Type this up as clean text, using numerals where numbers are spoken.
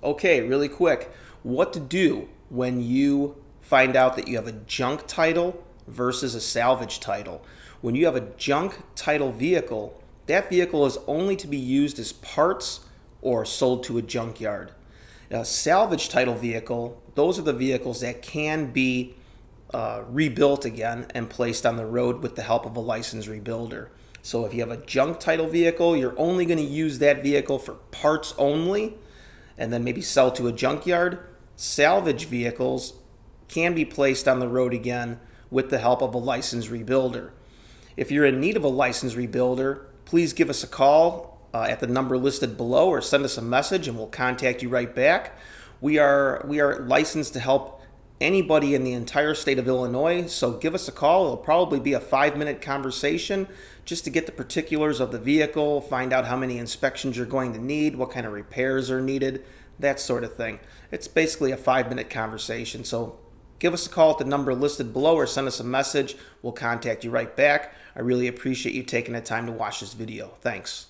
Okay, really quick. What to do when you find out that you have a junk title versus a salvage title. When you have a junk title vehicle, that vehicle is only to be used as parts or sold to a junkyard. A salvage title vehicle, those are the vehicles that can be rebuilt again and placed on the road with the help of a licensed rebuilder. So if you have a junk title vehicle, you're only going to use that vehicle for parts only and then maybe sell to a junkyard. Salvage vehicles can be placed on the road again with the help of a licensed rebuilder. If you're in need of a licensed rebuilder, please give us a call at the number listed below or send us a message and we'll contact you right back. We are licensed to help anybody in the entire state of Illinois, so give us a call. It'll probably be a 5-minute conversation just to get the particulars of the vehicle, find out how many inspections you're going to need, what kind of repairs are needed, that sort of thing. It's basically a 5-minute conversation, so give us a call at the number listed below or send us a message. We'll contact you right back. I really appreciate you taking the time to watch this video. Thanks.